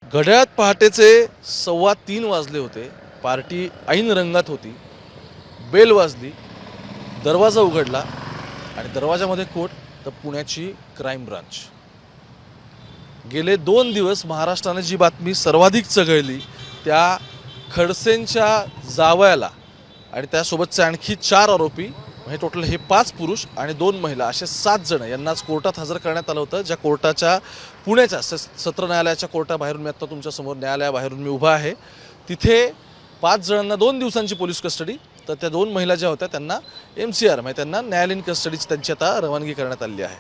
घड्याळात पहाटेचे 3:15 वाजले होते. पार्टी ऐन रंगात होती. बेल वाजली, दरवाजा उघडला आणि दरवाजामध्ये कोण? तर पुण्याची क्राईम ब्रांच. गेले 2 दिवस महाराष्ट्राने जी बातमी सर्वाधिक चघळली त्या खडसेंच्या जावयाला आणि त्यासोबतचे आणखी 4 आरोपी, म्हणजे टोटल हे 5 पुरुष आणि 2 महिला असे 7 जण यांनाच कोर्टात हजर करण्यात आलं होतं. ज्या कोर्टाच्या पुण्याच्या सत्र न्यायालयाच्या कोर्टाबाहेरून मी आत्ता तुमच्यासमोर न्यायालयाबाहेरून मी उभा आहे. तिथे 5 जणांना 2 दिवसांची पोलीस कस्टडी, तर त्या 2 महिला ज्या होत्या त्यांना MCR म्हणजे त्यांना न्यायालयीन कस्टडीची त्यांची आता रवानगी करण्यात आली आहे.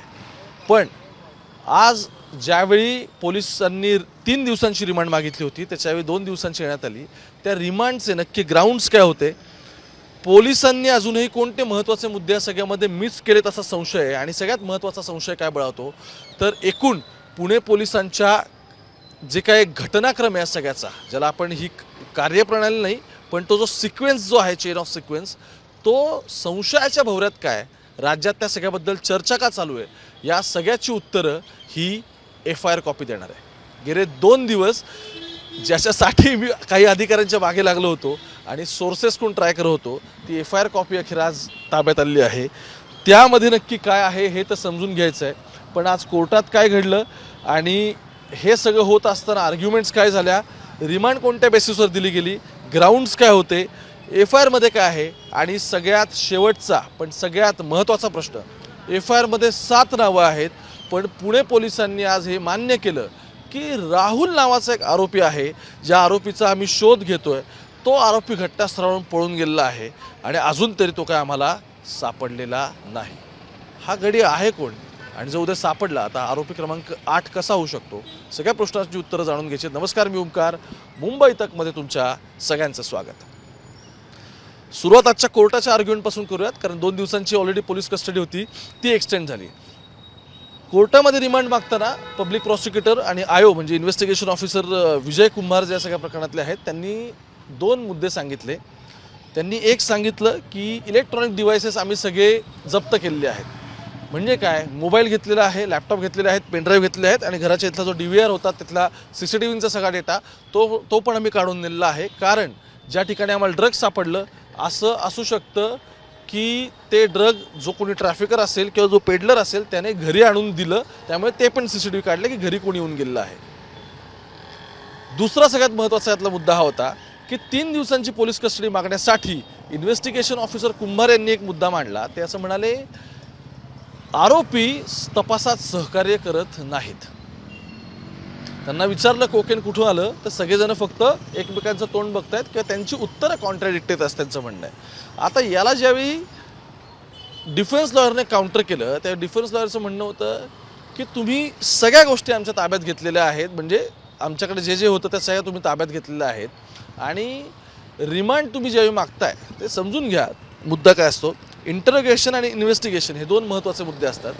पण आज ज्यावेळी पोलिसांनी 3 दिवसांची रिमांड मागितली होती त्याच्यावेळी 2 दिवसांची येण्यात आली. त्या रिमांडचे नक्की ग्राउंड्स काय होते, पोलिसांनी अजूनही कोणते महत्त्वाचे मुद्दे या सगळ्यामध्ये मिस केलेत असा संशय आहे. आणि सगळ्यात महत्त्वाचा संशय काय बळावतो तर एकूण पुणे पोलिसांच्या जे काही घटनाक्रम आहे सगळ्याचा, ज्याला आपण ही कार्यप्रणाली नाही पण तो जो सिक्वेन्स जो आहे, चेन ऑफ सिक्वेन्स, तो संशयाच्या भोवऱ्यात काय, राज्यात त्या सगळ्याबद्दल चर्चा का चालू आहे, या सगळ्याची उत्तरं ही FIR कॉपी देणार आहे. गेले 2 दिवस ज्याच्यासाठी मी काही अधिकाऱ्यांच्या मागे लागलो होतो आणि सोर्सेसकडून ट्राय करत होतो, ती FIR कॉपी अखेर आज ताब्यात आलेली आहे. त्यामध्ये नक्की काय आहे हे तर समजून घ्यायचं आहे. पण आज कोर्टात काय घडलं आणि हे सगळं होत असताना आर्ग्युमेंट्स काय झाल्या, रिमांड कोणत्या बेसिसवर दिली गेली, ग्राउंड्स काय होते, FIR मध्ये काय आहे, आणि सगळ्यात शेवटचा पण सगळ्यात महत्त्वाचा प्रश्न, FIR मध्ये 7 नावं आहेत पण पुणे पोलिसांनी आज हे मान्य केलं की राहुल नावाचा एक आरोपी आहे, ज्या आरोपीचा आम्ही शोध घेतोय, तो आरोपी घटनास्थळावरून पळून गेलेला आहे आणि अजून तरी तो काय आम्हाला सापडलेला नाही. हा गडी आहे कोण आणि जो उद्या सापडला आता आरोपी क्रमांक 8 कसा होऊ शकतो, सगळ्या प्रश्नांची उत्तरं जाणून घ्यायची. नमस्कार, मी ओमकार, मुंबई तकमध्ये तुमच्या सगळ्यांचं स्वागत. सुरुवात आजच्या कोर्टाच्या आर्ग्युमेंटपासून करूयात, कारण 2 दिवसांची ऑलरेडी पोलीस कस्टडी होती, ती एक्सटेंड झाली. कोर्टामध्ये रिमांड मागताना पब्लिक प्रॉसिक्युटर आणि आयो म्हणजे इन्व्हेस्टिगेशन ऑफिसर विजय कुंभार जे सगळ्या प्रकरणातले आहेत त्यांनी 2 मुद्दे सांगितले. त्यांनी एक सांगितलं की इलेक्ट्रॉनिक डिव्हायसेस आम्ही सगळे जप्त केलेले आहेत. म्हणजे काय, मोबाईल घेतलेला आहे, लॅपटॉप घेतलेले आहेत, पेनड्राईव्ह घेतले आहेत आणि घराच्या इथला जो DVR होता तिथला CCTVचा सगळा डेटा तो पण आम्ही काढून नेलेला आहे. कारण ज्या ठिकाणी आम्हाला ड्रग्ज सापडलं असं असू शकतं की ते ड्रग जो कोणी ट्रॅफिकर असेल किंवा जो पेडलर असेल त्याने घरी आणून दिलं, त्यामुळे ते पण CCTV काढले की घरी कोणी येऊन गेलेलं आहे. दुसरा सगळ्यात महत्त्वाचा यातला मुद्दा हा होता की 3 दिवसांची पोलीस कस्टडी मागण्यासाठी इन्व्हेस्टिगेशन ऑफिसर कुंभार यांनी एक मुद्दा मांडला. ते असं म्हणाले, आरोपी तपासात सहकार्य करत नाहीत. त्यांना विचारलं कोकेन कुठून आलं, तर सगळेजण फक्त एकमेकांचं तोंड बघतायत किंवा त्यांची उत्तरं कॉन्ट्राडिक्टेड असतात त्यांचं म्हणणं आहे. आता याला ज्यावेळी डिफेन्स लॉयरने काउंटर केलं, त्या डिफेन्स लॉयरचं म्हणणं होतं की तुम्ही सगळ्या गोष्टी आमच्या ताब्यात घेतलेल्या आहेत, म्हणजे आमच्याकडे जे जे होतं त्या सगळ्या तुम्ही ताब्यात घेतलेल्या आहेत आणि रिमांड तुम्ही ज्यावेळी मागताय ते समजून घ्या मुद्दा काय असतो. इंटरोगेशन आणि इन्व्हेस्टिगेशन हे 2 महत्त्वाचे मुद्दे असतात.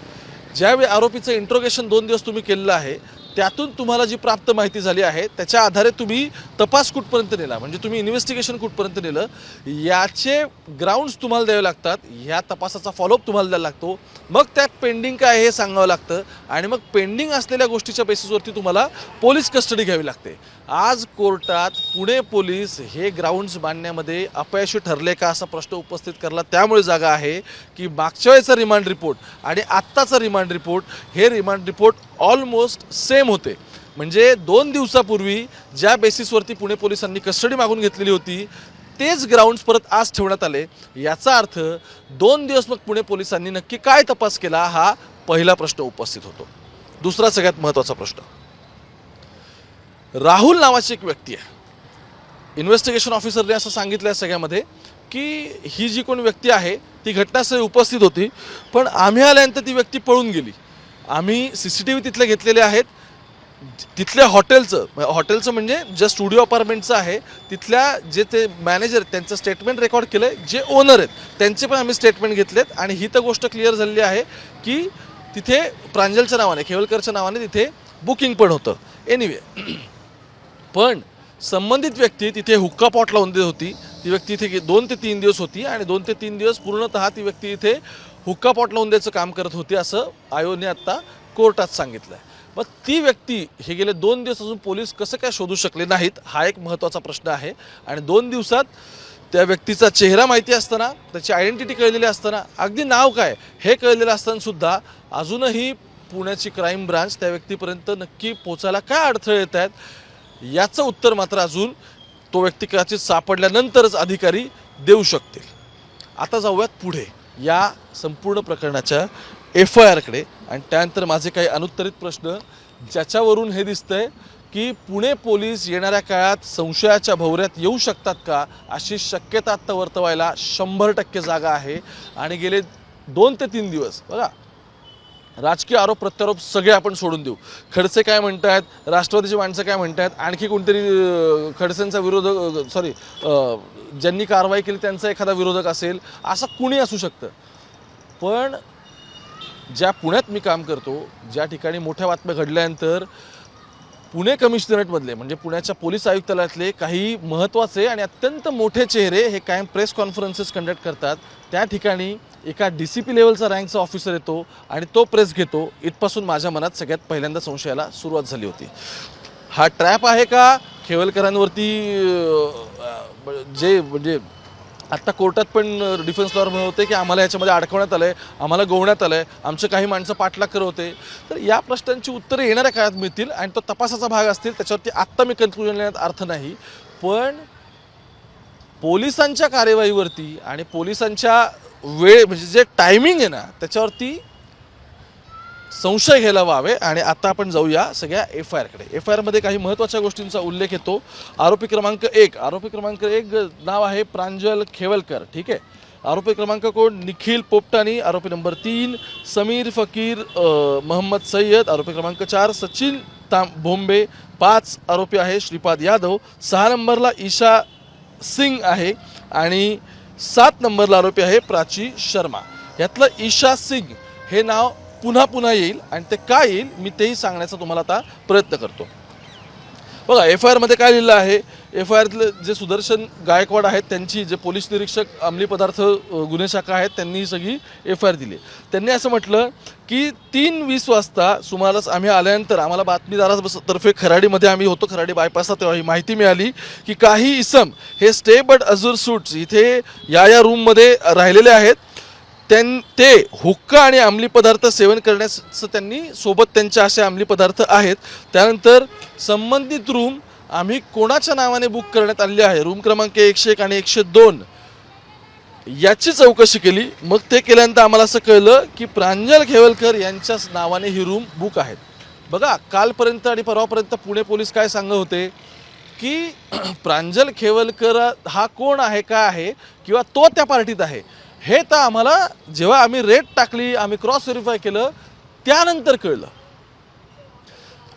ज्यावेळी आरोपीचं इंट्रोगेशन 2 दिवस तुम्ही केलेलं आहे, त्यातून तुम्हाला जी प्राप्त माहिती झाली आहे त्याच्या आधारे तुम्ही तपास कुठपर्यंत नेला, म्हणजे तुम्ही इन्व्हेस्टिगेशन कुठपर्यंत नेलं, याचे ग्राउंड्स तुम्हाला द्यावे लागतात. ह्या तपासाचा फॉलोअप तुम्हाला द्यायला लागतो. मग त्यात पेंडिंग काय आहे हे सांगावं लागतं आणि मग पेंडिंग असलेल्या गोष्टीच्या बेसिसवरती तुम्हाला पोलीस कस्टडी घ्यावी लागते. आज कोर्टात पुणे पोलीस हे ग्राउंड्स बांधण्यामध्ये अपयशी ठरले का असा प्रश्न उपस्थित करला. त्यामुळे जागा आहे की मागच्या वेळेचा रिमांड रिपोर्ट आणि आत्ताचा रिमांड रिपोर्ट, हे रिमांड रिपोर्ट ऑलमोस्ट सेम होते. म्हणजे 2 दिवसापूर्वी ज्या बेसिसवरती पुणे पोलिसांनी कस्टडी मागून घेतलेली होती तेच ग्राउंड्स परत आज ठेवण्यात आले. याचा अर्थ 2 दिवस मग पुणे पोलिसांनी नक्की काय तपास केला, हा पहिला प्रश्न उपस्थित होतो. दुसरा सगळ्यात महत्त्वाचा प्रश्न, राहुल नावाची एक व्यक्ती आहे. इन्व्हेस्टिगेशन ऑफिसरने असं सांगितलं आहे सगळ्यामध्ये की ही जी कोण व्यक्ती आहे ती घटनास्थळी उपस्थित होती, पण आम्ही आल्यानंतर ती व्यक्ती पळून गेली. आम्ही CCTV तिथले घेतलेले आहेत. तिथल्या हॉटेलचं म्हणजे जे स्टुडिओ अपार्टमेंटचं आहे तिथल्या जे ते मॅनेजर त्यांचं स्टेटमेंट रेकॉर्ड केलं आहे, जे ओनर आहेत त्यांचे पण आम्ही स्टेटमेंट घेतलेत आणि ही तर गोष्ट क्लिअर झालेली आहे की तिथे प्रांजलच्या नावाने, खेवलकरच्या नावाने तिथे बुकिंग पण होतं. एनिवे, पण संबंधित व्यक्ती तिथे हुक्का पॉट लावून देत होती. ती व्यक्ती इथे 2 ते 3 दिवस होती आणि 2 ते 3 दिवस पूर्णतः ती व्यक्ती इथे हुक्का पॉट लावून द्यायचं काम करत होती असं आयोने आत्ता कोर्टात सांगितलं आहे. मग ती व्यक्ती हे गेले 2 दिवस अजून पोलीस कसं काय शोधू शकले नाहीत, हा एक महत्त्वाचा प्रश्न आहे. आणि 2 दिवसात त्या व्यक्तीचा चेहरा माहिती असताना, त्याची आयडेंटिटी कळलेली असताना, अगदी नाव काय हे कळलेलं असताना सुद्धा अजूनही पुण्याची क्राईम ब्रांच त्या व्यक्तीपर्यंत नक्की पोचायला काय अडथळे येत आहेत, याचं उत्तर मात्र अजून तो व्यक्ती कदाचित सापडल्यानंतरच अधिकारी देऊ शकतील. आता जाऊयात पुढे या संपूर्ण प्रकरणाच्या FIRकडे. आणि त्यानंतर माझे काही अनुत्तरित प्रश्न, ज्याच्यावरून हे दिसतंय की पुणे पोलीस येणाऱ्या काळात संशयाच्या भोवऱ्यात येऊ शकतात का, अशी शक्यता आत्ता वर्तवायला 100% जागा आहे. आणि गेले 2 ते 3 दिवस बघा, राजकीय आरोप प्रत्यारोप सगळे आपण सोडून देऊ. खडसे काय म्हणतात, राष्ट्रवादीची माणसं काय म्हणतात, आणखी कोणतरी खडसेंचा विरोधक ज्यांनी कारवाई केली त्यांचा एखादा विरोधक असेल, असं कुणी असू शकतं. पण ज्या पुण्यात मी काम करतो, ज्या ठिकाणी मोठ्या बातम्या घडल्यानंतर पुणे कमिशनरेटमधले म्हणजे पुण्याच्या पोलीस आयुक्तालयातले काही महत्त्वाचे आणि अत्यंत मोठे चेहरे हे कायम प्रेस कॉन्फरन्सेस कंडक्ट करतात. त्या ठिकाणी एका DCP लेवलचा रँकचा ऑफिसर येतो आणि तो प्रेस घेतो. इथपासून माझ्या मनात सगळ्यात पहिल्यांदा संशयाला सुरुवात झाली होती. हा ट्रॅप आहे का खेवलकरांवरती, जे म्हणजे आत्ता कोर्टात पण डिफेन्स लॉयर म्हणत होते की आम्हाला याच्यामध्ये अडकवण्यात आलं आहे, आम्हाला गोवण्यात आलं आहे, आमचे काही माणसं पाठलाग करत होते. तर या प्रश्नांची उत्तरे येणाऱ्या काळात मिळतील आणि तो तपासाचा भाग असतील, त्याच्यावरती आत्ता मी कन्क्लुजन देण्यात अर्थ नाही. पण पोलिसांच्या कार्यवाहीवरती आणि पोलिसांच्या वेळ म्हणजे जे टायमिंग आहे ना, त्याच्यावरती संशय घ्यायला व्हावे. आणि आता आपण जाऊया सगळ्या FIRकडे. FIRमध्ये काही महत्त्वाच्या गोष्टींचा उल्लेख येतो. आरोपी क्रमांक 1 नाव आहे प्रांजल खेवलकर. ठीक आहे. आरोपी क्रमांक कोण, निखिल पोपटानी. आरोपी नंबर 3 समीर फकीर मोहम्मद सय्यद. आरोपी क्रमांक 4 सचिन भोंबे. 5 आरोपी आहे श्रीपाद यादव. 6 नंबरला ईशा सिंग आहे आणि 7 नंबरला आरोपी आहे प्राची शर्मा. यातलं ईशा सिंग हे नाव पुन्हा पुन्हा येईल आणि ते का येईल मी तेही सांगण्याचा तुम्हाला आता प्रयत्न करतो. बघा FIRमध्ये काय लिहिलं आहे, FIRतले जे सुदर्शन गायकवाड आहेत त्यांची, जे पोलीस निरीक्षक अंमली पदार्थ गुन्हे शाखा आहेत, त्यांनी ही सगळी FIR दिली. त्यांनी असं म्हटलं की 3:20 वाजता सुमारास आम्ही आल्यानंतर आम्हाला बातमीदारातर्फे खराडीमध्ये आम्ही होतो, खराडी बायपासला, तेव्हा ही माहिती मिळाली की काही इसम हे स्टे बट अझूर सूट्स इथे या रूममध्ये राहिलेले आहेत. ते हुक्का आणि अंमली पदार्थ सेवन करण्याचं त्यांनी सोबत त्यांच्या असे अंमली पदार्थ आहेत. त्यानंतर संबंधित रूम आम्ही कोणाच्या नावाने बुक करण्यात आलेली आहे, रूम क्रमांक 101 आणि 102 याची चौकशी केली. मग ते केल्यानंतर आम्हाला असं कळलं की प्रांजल खेवलकर यांच्याच नावाने ही रूम बुक आहेत. बघा, कालपर्यंत आणि परवापर्यंत पुणे पोलीस काय सांगत होते की प्रांजल खेवलकर हा कोण आहे, काय आहे, किंवा तो त्या पार्टीत आहे, हे तर आम्हाला जेव्हा आम्ही रेट टाकली, आम्ही क्रॉस व्हेरीफाय केलं, त्यानंतर कळलं.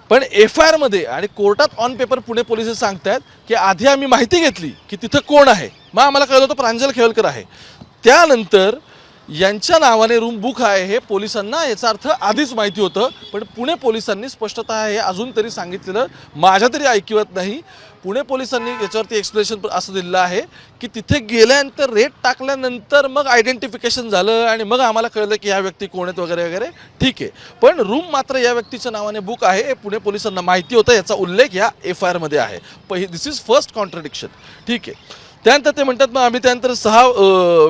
पण FIRमध्ये आणि कोर्टात ऑन पेपर पुणे पोलीस सांगतात की आधी आम्ही माहिती घेतली की तिथं कोण आहे, मग आम्हाला कळलं होतं प्रांजल खेवलकर आहे. त्यानंतर यांच्या नावाने रूम बुक आहे हे पोलिसांना याचा अर्थ आधीच माहिती होतं. पण पुणे पोलिसांनी स्पष्टतः हे अजून तरी सांगितलेलं माझ्या तरी ऐकिवत नाही. पुणे पोलिसांनी याच्यावरती एक्सप्लेनेशन असं दिलेलं आहे की तिथे गेल्यानंतर रेट टाकल्यानंतर मग आयडेंटिफिकेशन झालं आणि मग आम्हाला कळलं की ह्या व्यक्ती कोण आहेत वगैरे वगैरे. ठीक आहे, पण रूम मात्र या व्यक्तीच्या नावाने बुक आहे हे पुणे पोलिसांना माहिती होतं, याचा उल्लेख या FIRमध्ये आहे. दिस इज फर्स्ट कॉन्ट्रडिक्शन. ठीक आहे. त्यानंतर ते म्हणतात मग आम्ही त्यानंतर 6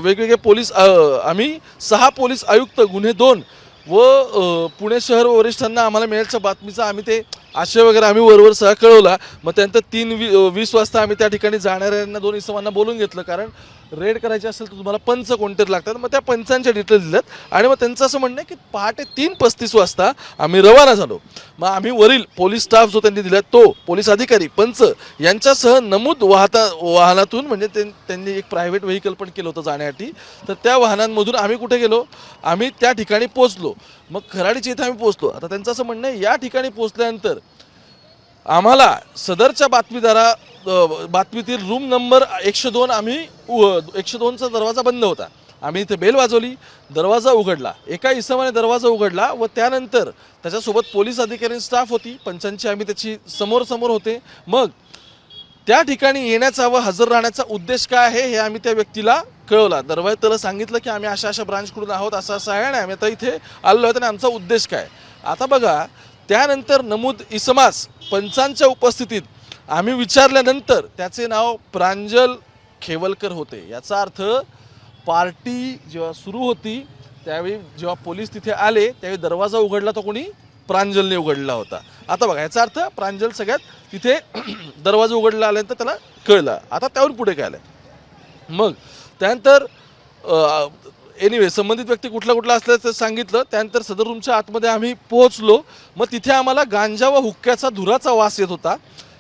वेगवेगळे पोलीस, आम्ही 6 पोलीस आयुक्त गुन्हे 2 व पुणे शहर वरिष्ठांना आम्हाला मिळाल्याच्या बातमीचा आम्ही ते आशय वगैरे आम्ही वरवर सह कळवला. मग त्यानंतर 3:20 वाजता आम्ही त्या ठिकाणी जाणाऱ्यांना 2 इसमांना बोलून घेतलं, कारण रेड करायची असेल तर तुम्हाला पंच कोणते लागतात. मग त्या पंचांच्या डिटेल्स दिल्यात आणि मग त्यांचं असं म्हणणं आहे की पहाटे 3:35 वाजता आम्ही रवाना झालो. मग आम्ही वरील पोलीस स्टाफ जो त्यांनी दिला तो पोलीस अधिकारी पंच यांच्यासह नमूद वाहनातून, म्हणजे त्यांनी एक प्रायव्हेट व्हेकल पण केलं होतं जाण्यासाठी, तर त्या वाहनांमधून आम्ही कुठे गेलो, आम्ही त्या ठिकाणी पोहोचलो. मग खराडीच्या इथे आम्ही पोहोचलो. आता त्यांचं असं म्हणणं आहे या ठिकाणी पोहोचल्यानंतर आम्हाला सदरच्या बातमीतील रूम नंबर 102 आम्ही 102चा दरवाजा बंद होता. आम्ही इथे बेल वाजवली, दरवाजा उघडला, एका इसमाने दरवाजा उघडला व त्यानंतर त्याच्यासोबत पोलीस अधिकारी स्टाफ होती, पंचांची आम्ही त्याची समोर होते. मग त्या ठिकाणी येण्याचा व हजर राहण्याचा उद्देश काय आहे हे आम्ही त्या व्यक्तीला कळवला. दरवाजा त्याला सांगितलं की आम्ही अशा ब्रांचकडून आहोत, असं आहे आणि आम्ही आता इथे आलेलो आहोत आणि आमचा उद्देश काय. आता बघा, त्यानंतर नमूद इसमास पंचांच्या उपस्थितीत आम्ही विचारल्यानंतर त्याचे नाव प्रांजल खेवलकर होते। याचा अर्थ पार्टी जेव्हा सुरू होती त्यावेळी जेव्हा पोलीस तिथे आले त्यावेळी दरवाजा उघडला तो कोणी प्रांजलने उघडला होता। आता बघा याचा अर्थ प्रांजल सगळ्यात तिथे दरवाजा उघडला आल्यानंतर त्याला कळलं। आता त्यावर पुढे काय आलं मग त्यानंतर एनिवे संबंधित व्यक्ती कुठला कुठला असल्याचं सांगितलं। त्यानंतर सदर रूमच्या आतमध्ये आम्ही पोहोचलो। मग तिथे आम्हाला गांजा व हुक्क्याचा धुराचा वास येत होता।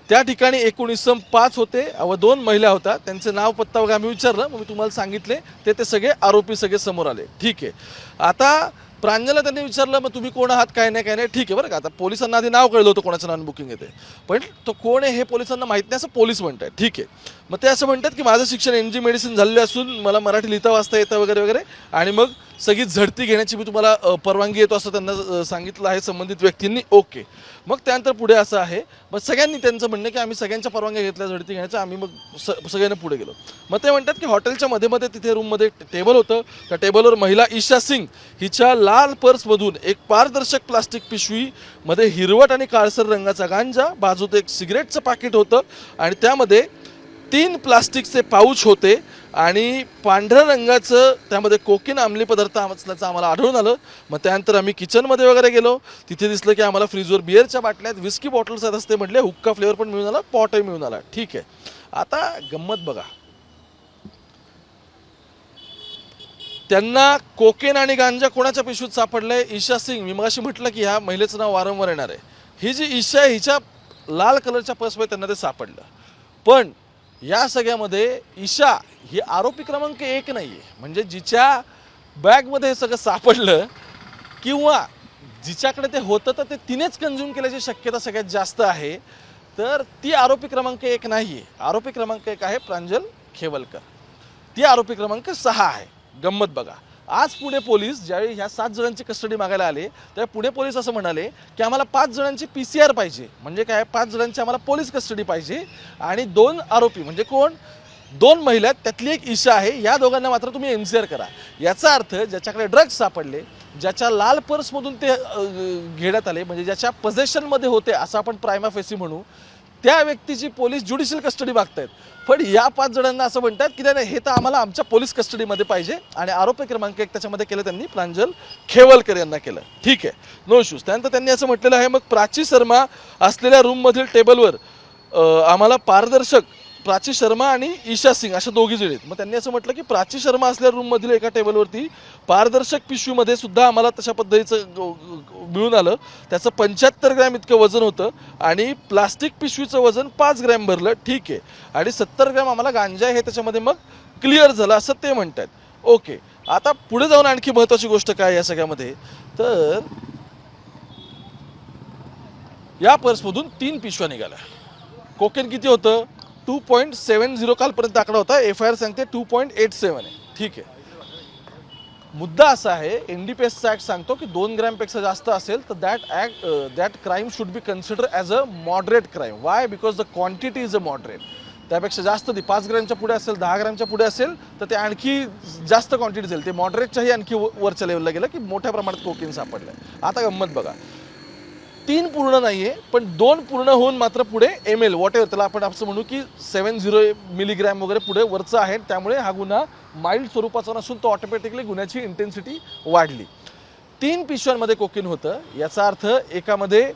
त्या ठिकाणी 19 होते व 2 महिला होत्या। त्यांचे नाव पत्ता वगैरे आम्ही विचारलं। मग मी तुम्हाला सांगितले ते सगळे आरोपी सगळे समोर आले। ठीक आहे। आता प्रांजलला त्यांनी विचारलं मग तुम्ही कोण आहात काय नाही ठीक आहे बरं का। आता पोलिसांना आधी नाव कळलं होतं कोणाचं नाव बुकिंग येते पण तो कोण आहे हे पोलिसांना माहीत नाही असं पोलीस म्हणतात। ठीक आहे। मग ते असं म्हणतात की माझं शिक्षण NG मेडिसिन झालेलं असून मला मराठी लिहिता वाचता येतं वगैरे वगैरे आणि मग सगळी झडती घेण्याची मी तुम्हाला परवानगी येतो असं त्यांना सांगितलं आहे संबंधित व्यक्तींनी। ओके। मग त्यानंतर पुढे असं आहे मग सगळ्यांनी त्यांचं म्हणणं की आम्ही सगळ्यांच्या परवानग्या घेतल्या झडती घेण्याच्या। आम्ही मग सगळ्यांना पुढे गेलो। मग ते म्हणतात की हॉटेलच्या मध्ये तिथे रूममध्ये टेबल होतं। त्या टेबलवर महिला ईशा सिंग हिच्या लाल पर्समधून एक पारदर्शक प्लास्टिक पिशवीमध्ये हिरवट आणि काळसर रंगाचा गांजा, बाजूत एक सिगरेटचं पाकिट होतं आणि त्यामध्ये 3 प्लास्टिकचे पाऊच होते आणि पांढऱ्या रंगाचं त्यामध्ये कोकीन अंमली पदार्थ असल्याचं आम्हाला आढळून आलं। मग त्यानंतर आम्ही किचनमध्ये वगैरे गेलो। तिथे दिसलं की आम्हाला फ्रीजवर बिअरच्या बाटल्यात विस्की बॉटल्स आहेत असते म्हटले। हुक्का फ्लेवर पण मिळून आला, पॉटही मिळून आला। ठीक आहे। आता गंमत बघा त्यांना कोकेन आणि गांजा कोणाच्या पिशवीत सापडलंय ईशा सिंग। मी मगाशी म्हटलं की ह्या महिलेचं नाव वारंवार येणार आहे। ही जी ईशा आहे हिच्या लाल कलरच्या पर्समध्ये त्यांना ते सापडलं। पण या सगळ्यामध्ये ईशा ही आरोपी क्रमांक 1 नाही आहे। म्हणजे जिच्या बॅगमध्ये हे सगळं सापडलं किंवा जिच्याकडे ते होतं तर ते तिनेच कंझ्युम केल्याची शक्यता सगळ्यात जास्त आहे। तर ती आरोपी क्रमांक 1 नाही आहे। आरोपी क्रमांक 1 आहे प्रांजल खेवलकर। ती आरोपी क्रमांक 6 आहे। गंमत बघा आज पुणे पोलीस ज्यावेळी ह्या 7 जणांची कस्टडी मागायला आले त्यावेळी पुणे पोलीस असं म्हणाले की आम्हाला 5 जणांची PCR पाहिजे। म्हणजे काय 5 जणांची आम्हाला पोलीस कस्टडी पाहिजे आणि 2 आरोपी म्हणजे कोण 2 महिला त्यातली एक ईशा आहे या दोघांना मात्र तुम्ही MCR करा। याचा अर्थ ज्याच्याकडे ड्रग्ज सापडले ज्याच्या लाल पर्समधून ते घेण्यात आले म्हणजे ज्याच्या पोझेशनमध्ये होते असं आपण प्रायमा फेसी म्हणू त्या व्यक्तीची पोलीस ज्युडिशियल कस्टडी मागतायत। पण या 5 जणांना असं म्हणतात की नाही हे तर आम्हाला आमच्या पोलीस कस्टडीमध्ये पाहिजे आणि आरोपी क्रमांक 1 त्याच्यामध्ये केलं त्यांनी प्रांजल खेवलकर यांना केलं। ठीक आहे नो इश्यूज। त्यानंतर त्यांनी असं म्हटलेलं आहे मग प्राची शर्मा असलेल्या रूममधील टेबलवर आम्हाला पारदर्शक प्राची शर्मा आणि ईशा सिंग अशा दोघी जण आहेत। मग त्यांनी असं म्हटलं की प्राची शर्मा असलेल्या रूममधील एका टेबलवरती पारदर्शक पिशवीमध्ये सुद्धा आम्हाला तशा पद्धतीचं मिळून आलं। त्याचं 75 ग्रॅम इतकं वजन होतं आणि प्लास्टिक पिशवीचं वजन 5 ग्रॅम भरलं। ठीक आहे। आणि 70 ग्रॅम आम्हाला गांजा हे त्याच्यामध्ये मग क्लिअर झालं असं ते म्हणतात। ओके। आता पुढे जाऊन आणखी महत्त्वाची गोष्ट काय या सगळ्यामध्ये तर या पर्समधून 3 पिशव्या निघाल्या। कोकेन किती होतं 2.70 कालपर्यंत आकडा होता। FIR सांगते 2.87 आहे। ठीक आहे। मुद्दा असा आहे NDPSचा ॲक्ट सांगतो की 2 ग्रॅमपेक्षा जास्त असेल तर that crime should be consider as a moderate crime. Why because the quantity is a moderate. त्यापेक्षा जास्त 5 ग्रॅमच्या पुढे असेल 10 ग्रॅमच्या पुढे असेल तर ते आणखी जास्त क्वांटिटी जाईल। ते मॉडरेटच्याही आणखी वरच्या लेवलला गेलं की मोठ्या प्रमाणात कोकेन सापडलं। आता गंमत बघा 3 पूर्ण नाही आहे पण 2 पूर्ण होऊन मात्र पुढे ML वॉटेवर त्याला आपण असं म्हणू की 70 मिलीग्रॅम वगैरे पुढे वरचं आहे। त्यामुळे हा गुन्हा माइल्ड स्वरूपाचा नसून तो ऑटोमॅटिकली गुन्ह्याची इंटेन्सिटी वाढली। 3 पिशव्यांमध्ये कोकीन होतं। याचा अर्थ एकामध्ये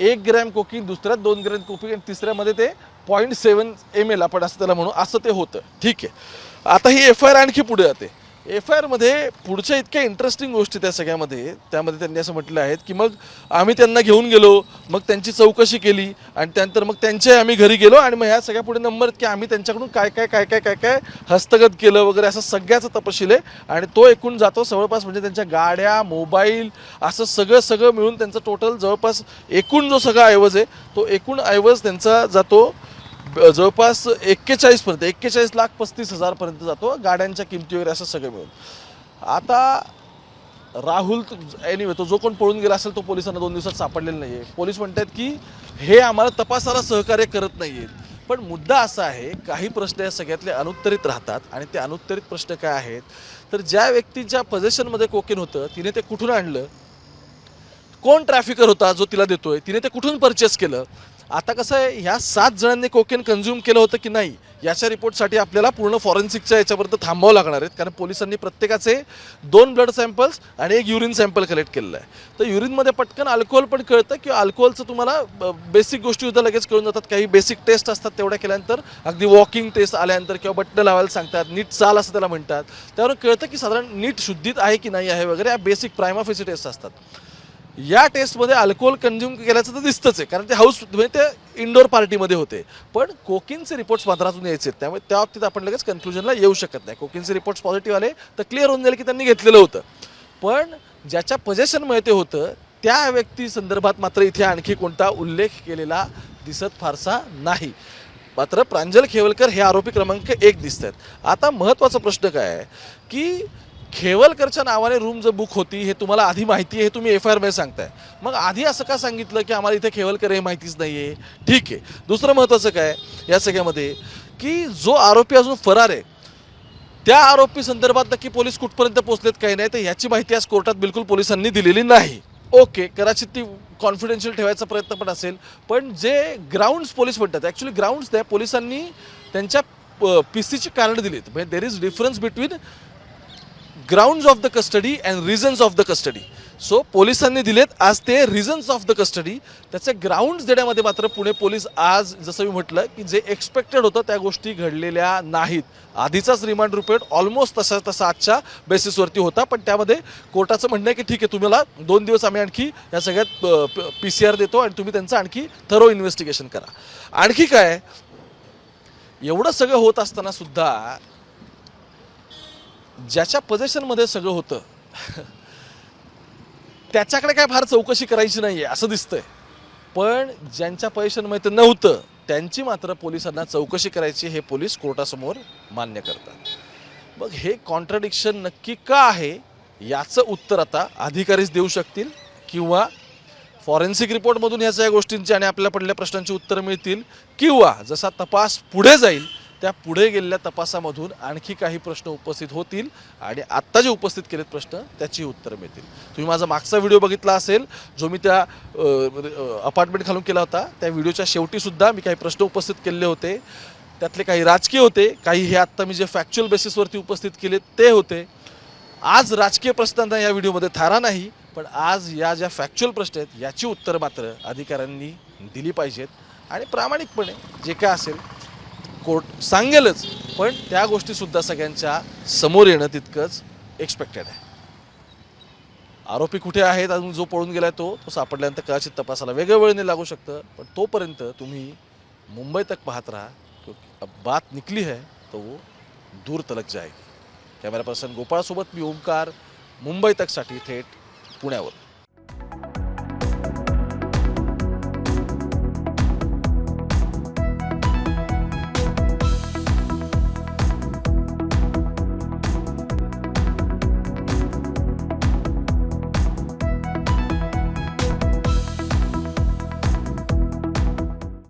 1 ग्रॅम कोकीन, दुसऱ्यात 2 ग्रॅम कोकीन आणि तिसऱ्यामध्ये ते 0.7 ml आपण असं त्याला म्हणू असं ते होतं। ठीक आहे। आता ही FIR आणखी पुढे जाते। FIR मध्ये पुढच्या इतक्या इंटरेस्टिंग गोष्टी त्या सगळ्यामध्ये त्यामध्ये त्यांनी असं म्हटलं आहेत की मग आम्ही त्यांना घेऊन गेलो मग त्यांची चौकशी केली आणि त्यानंतर मग त्यांच्या आम्ही घरी गेलो आणि मग ह्या सगळ्या पुढे नंबर की आम्ही त्यांच्याकडून काय हस्तगत केलं वगैरे असं सगळ्याचं तपशील आहे आणि तो एकूण जातो जवळपास म्हणजे त्यांच्या गाड्या मोबाईल असं सगळं मिळून त्यांचं टोटल जवळपास एकूण जो सगळा ऐवज आहे तो एकूण ऐवज त्यांचा जातो जवळपास 41 पर्यंत 41,35,000 पर्यंत जातो गाड्यांच्या किमती वगैरे असं सगळं मिळून। आता राहुल एनिवे तो जो कोण पळून गेला असेल तो पोलिसांना 2 दिवसात सापडलेला नाही आहे। पोलीस म्हणतात की हे आम्हाला तपासाला सहकार्य करत नाही आहेत। पण मुद्दा असा आहे काही प्रश्न या सगळ्यातले अनुत्तरित राहतात आणि ते अनुत्तरित प्रश्न काय आहेत तर ज्या व्यक्तीच्या पोझिशनमध्ये कोकेन होतं तिने ते कुठून आणलं, कोण ट्रॅफिकर होता जो तिला देतोय, तिने ते कुठून परचेस केलं. आता कसं आहे, ह्या 7 जणांनी कोकेन कन्झ्युम केलं होतं की नाही याच्या रिपोर्टसाठी आपल्याला पूर्ण फॉरेन्सिकच्या याच्यापर्यंत थांबावं लागणार आहेत, कारण पोलिसांनी प्रत्येकाचे 2 ब्लड सॅम्पल्स आणि 1 युरिन सॅम्पल कलेक्ट केलेलं आहे. तर युरिनमध्ये पटकन अल्कोहोल पण कळतं की अल्कोहोलचं तुम्हाला बेसिक गोष्टी सुद्धा लगेच कळून जातात. काही बेसिक टेस्ट असतात, तेवढ्या केल्यानंतर अगदी वॉकिंग टेस्ट आल्यानंतर किंवा बटणं लावायला सांगतात, नीट चाल असं त्याला म्हणतात, त्यावर कळतं की साधारण नीट शुद्धीत आहे की नाही आहे वगैरे. या बेसिक प्रायमा फेसी टेस्ट असतात. या टेस्टमध्ये अल्कोहोल कन्झ्युम केल्याचं तर दिसतंच आहे, कारण ते हाऊस म्हणजे ते इंडोर पार्टीमध्ये होते. पण कोकिनचे रिपोर्ट्स मात्रातून यायचे, त्यामुळे त्या बाबतीत आपण लगेच कन्क्लुजनला येऊ शकत नाही. कोकिनचे रिपोर्ट्स पॉझिटिव्ह आले तर क्लिअर होऊन जाईल की त्यांनी घेतलेलं होतं. पण ज्याच्या पोझेशनमध्ये ते होतं त्या व्यक्ती संदर्भात मात्र इथे आणखी कोणता उल्लेख केलेला दिसत फारसा नाही. मात्र प्रांजल खेवलकर हे आरोपी क्रमांक 1 दिसत आहेत. आता महत्त्वाचा प्रश्न काय आहे की खेवलकरच्या नावाने रूम जर बुक होती हे तुम्हाला आधी माहिती आहे, हे तुम्ही FIR मध्ये सांगताय. मग आधी असं का सांगितलं की आम्हाला इथे खेवलकर हे माहितीच नाही आहे? ठीक आहे. दुसरं महत्त्वाचं काय या सगळ्यामध्ये की जो आरोपी अजून फरार आहे त्या आरोपी संदर्भात नक्की पोलीस कुठपर्यंत पोहोचलेत काही नाही, तर याची माहिती आज कोर्टात बिलकुल पोलिसांनी दिलेली नाही. ओके, कदाचित ती कॉन्फिडेन्शियल ठेवायचा प्रयत्न पण असेल, पण जे ग्राउंड्स पोलीस म्हणतात ॲक्च्युली ग्राउंड्स नाही, पोलिसांनी त्यांच्या PCची कारणं दिलीत. म्हणजे there is difference between grounds of the custody and reasons of the custody. So पोलिसांनी दिलेत आज ते रिझन्स ऑफ द कस्टडी. त्याचे ग्राउंड्स देण्यामध्ये मात्र पुणे पोलीस आज जसं मी म्हटलं की जे एक्सपेक्टेड होतं त्या गोष्टी घडलेल्या नाहीत. आधीचाच रिमांड रिपोर्ट ऑलमोस्ट तसा आजच्या बेसिसवरती होता, पण त्यामध्ये कोर्टाचं म्हणणं आहे की ठीक आहे, तुम्हाला 2 दिवस आम्ही आणखी या सगळ्यात PCR देतो आणि तुम्ही त्यांचं आणखी थरो इन्व्हेस्टिगेशन करा. आणखी काय, एवढं सगळं होत असताना सुद्धा ज्याच्या पोझिशनमध्ये सगळं होतं त्याच्याकडे काय फार चौकशी करायची नाही आहे असं दिसतंय. पण ज्यांच्या पोझिशनमध्ये ते नव्हतं त्यांची मात्र पोलिसांना चौकशी करायची हे पोलीस कोर्टासमोर मान्य करतात. मग हे कॉन्ट्राडिक्शन नक्की का आहे याचं उत्तर आता अधिकारीच देऊ शकतील, किंवा फॉरेन्सिक रिपोर्टमधून ह्या सगळ्या गोष्टींची आणि आपल्याला पडलेल्या प्रश्नांची उत्तरं मिळतील, किंवा जसा तपास पुढे जाईल त्या पुढे गेलेल्या तपासामधून आणखी काही प्रश्न उपस्थित होतील आणि आत्ता जे उपस्थित केलेत प्रश्न त्याची उत्तरं मिळतील. तुम्ही माझा मागचा व्हिडिओ बघितला असेल जो मी त्या अपार्टमेंट खालून केला होता, त्या व्हिडिओच्या शेवटीसुद्धा मी काही प्रश्न उपस्थित केलेले होते. त्यातले काही राजकीय होते, काही हे आत्ता मी जे फॅक्च्युअल बेसिसवरती उपस्थित केले ते होते. आज राजकीय प्रश्नांना या व्हिडिओमध्ये थारा नाही, पण आज या ज्या फॅक्च्युअल प्रश्न आहेत याची उत्तरं मात्र अधिकाऱ्यांनी दिली पाहिजेत आणि प्रामाणिकपणे जे काय असेल कोर्ट सांगेलच, पण त्या गोष्टीसुद्धा सगळ्यांच्या समोर येणं तितकंच एक्सपेक्टेड आहे. आरोपी कुठे आहेत, अजून जो पळून गेलाय तो सापडल्यानंतर कदाचित तपासाला वेगळं वेळ नाही लागू शकतं, पण तोपर्यंत तुम्ही मुंबई तक पाहत राहा, क्योंकि अब बात निकली है तो वो दूर तलक जाएगी. कॅमेरा पर्सन गोपाळसोबत मी ओमकार, मुंबई तकसाठी थेट पुण्यावर.